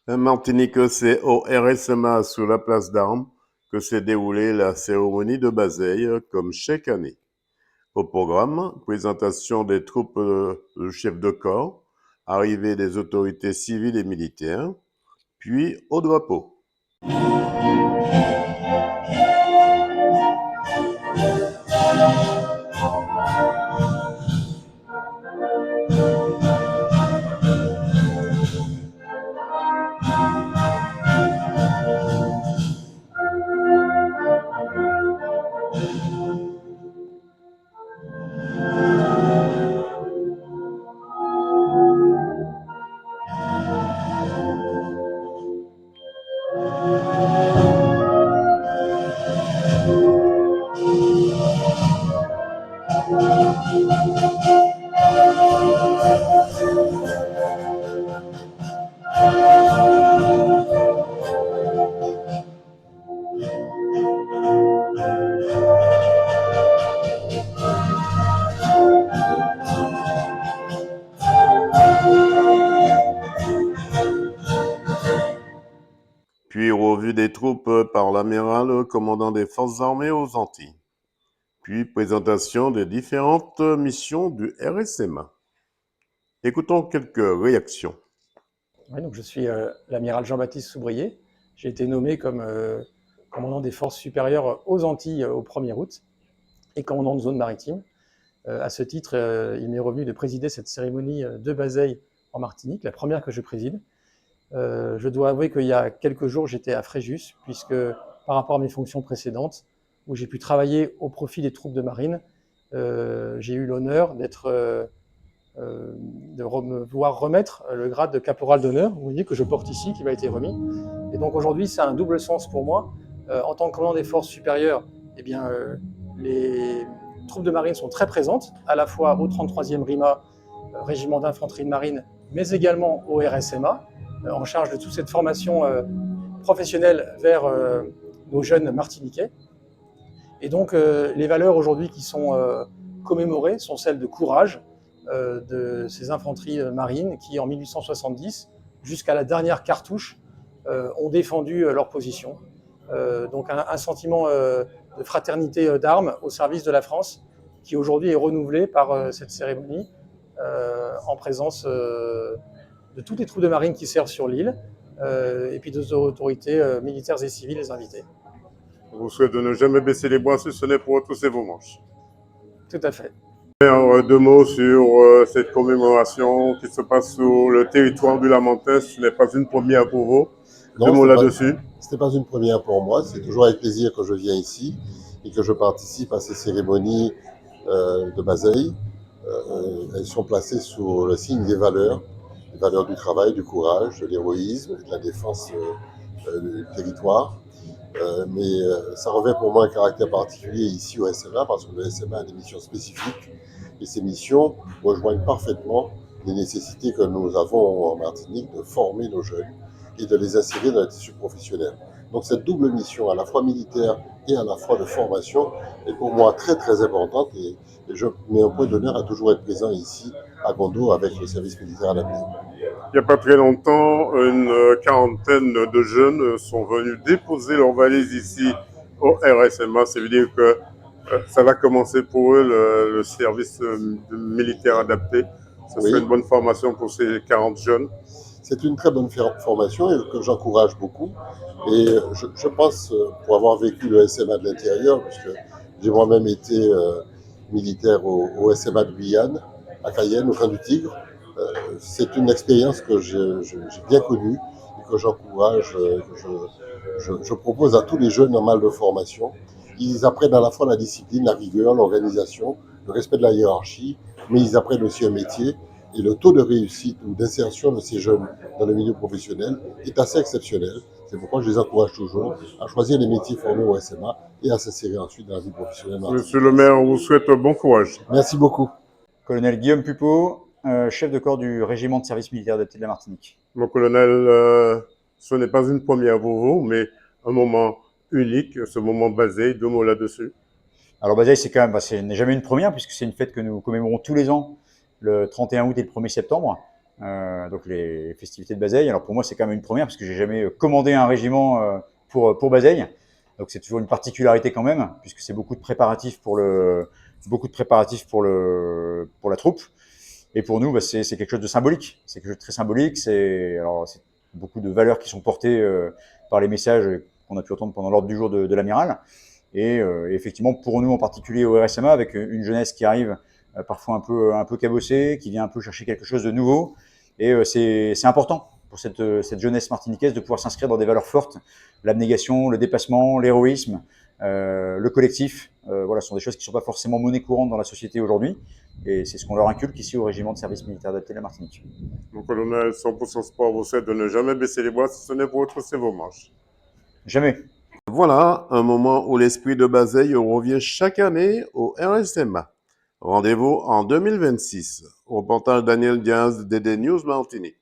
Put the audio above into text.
En Martinique, c'est au RSMA sous la place d'Armes que s'est déroulée la cérémonie de Bazeille, comme chaque année. Au programme, présentation des troupes de chefs de corps, arrivée des autorités civiles et militaires, puis au drapeau. Puis revue des troupes par l'amiral commandant des forces armées aux Antilles. Puis présentation des différentes missions du RSMA. Écoutons quelques réactions. Oui, donc je suis l'amiral Jean-Baptiste Soubrier. J'ai été nommé comme commandant des forces supérieures aux Antilles au 1er août et commandant de zone maritime. À ce titre, il m'est revenu de présider cette cérémonie de Bazeille en Martinique, la première que je préside. Je dois avouer qu'il y a quelques jours, j'étais à Fréjus, puisque par rapport à mes fonctions précédentes, où j'ai pu travailler au profit des troupes de marine, j'ai eu l'honneur de me voir remettre le grade de caporal d'honneur, vous voyez, que je porte ici, qui m'a été remis. Et donc aujourd'hui, ça a un double sens pour moi. En tant que commandant des forces supérieures, eh bien, les troupes de marine sont très présentes, à la fois au 33e RIMA, régiment d'infanterie de marine, mais également au RSMA, en charge de toute cette formation professionnelle vers nos jeunes martiniquais. Et donc les valeurs aujourd'hui qui sont commémorées sont celles de courage de ces infanteries marines qui, en 1870, jusqu'à la dernière cartouche, ont défendu leur position. Donc un sentiment de fraternité d'armes au service de la France qui aujourd'hui est renouvelé par cette cérémonie en présence de toutes les troupes de marine qui servent sur l'île et puis des autorités militaires et civiles, les invités. Je vous souhaite de ne jamais baisser les bras si ce n'est pour retrousser vos manches. Tout à fait. Deux mots sur cette commémoration qui se passe sur le territoire du Lamentin. Ce n'est pas une première pour vous. Deux Non, mots là-dessus. ce n'est pas une première pour moi. C'est toujours avec plaisir que je viens ici et que je participe à ces cérémonies de Bazeille. Elles sont placées sous le signe des valeurs du travail, du courage, de l'héroïsme, de la défense du territoire. Ça revêt pour moi un caractère particulier ici au SMA parce que le SMA a des missions spécifiques et ces missions rejoignent parfaitement les nécessités que nous avons en Martinique de former nos jeunes et de les insérer dans le tissu professionnel. Donc cette double mission, à la fois militaire et à la fois de formation, est pour moi très très importante et je mets un point d'honneur à toujours être présent ici à Gondo avec le service militaire adapté. Il n'y a pas très longtemps, une quarantaine de jeunes sont venus déposer leurs valises ici au RSMA. Ça veut dire que ça va commencer pour eux le service militaire adapté. Ce serait une bonne formation pour ces 40 jeunes. C'est une très bonne formation et que j'encourage beaucoup. Et je pense, pour avoir vécu le SMA de l'intérieur, puisque j'ai moi-même été militaire au SMA de Guyane, à Cayenne, au Camp du Tigre, c'est une expérience que j'ai bien connue et que j'encourage, je propose à tous les jeunes en mal de formation. Ils apprennent à la fois la discipline, la rigueur, l'organisation, le respect de la hiérarchie, mais ils apprennent aussi un métier. Et le taux de réussite ou d'insertion de ces jeunes dans le milieu professionnel est assez exceptionnel. C'est pourquoi je les encourage toujours à choisir les métiers formés au SMA et à s'insérer ensuite dans la vie professionnelle. Monsieur le maire, on vous souhaite bon courage. Merci beaucoup. Colonel Guillaume Pupeau, chef de corps du régiment de service militaire adapté de la Martinique. Mon colonel, ce n'est pas une première pour vous, mais un moment unique, ce moment basé. Deux mots là-dessus. Alors Bazeille, c'est quand même, ce n'est jamais une première puisque c'est une fête que nous commémorons tous les ans, le 31 août et le 1er septembre. donc les festivités de Bazeilles. Alors pour moi, c'est quand même une première parce que j'ai jamais commandé un régiment pour Bazeilles. Donc c'est toujours une particularité quand même, puisque c'est beaucoup de préparatifs pour la troupe. Et pour nous, c'est quelque chose de symbolique. C'est quelque chose de très symbolique. C'est beaucoup de valeurs qui sont portées par les messages qu'on a pu entendre pendant l'ordre du jour de l'amiral. Et effectivement, pour nous en particulier au RSMA, avec une jeunesse qui arrive parfois un peu cabossée, qui vient un peu chercher quelque chose de nouveau. Et c'est important pour cette jeunesse martiniquaise de pouvoir s'inscrire dans des valeurs fortes, l'abnégation, le dépassement, l'héroïsme, le collectif. Voilà, ce sont des choses qui ne sont pas forcément monnaie courante dans la société aujourd'hui. Et c'est ce qu'on leur inculque ici au régiment de service militaire adapté de la Martinique. Mon colonel, 100% sport vous souhaite de ne jamais baisser les bras si ce n'est pour retrousser vos manches. Jamais. Voilà un moment où l'esprit de Bazeilles revient chaque année au RSMA. Rendez-vous en 2026. Reportage Daniel Diaz, DD News Martinique.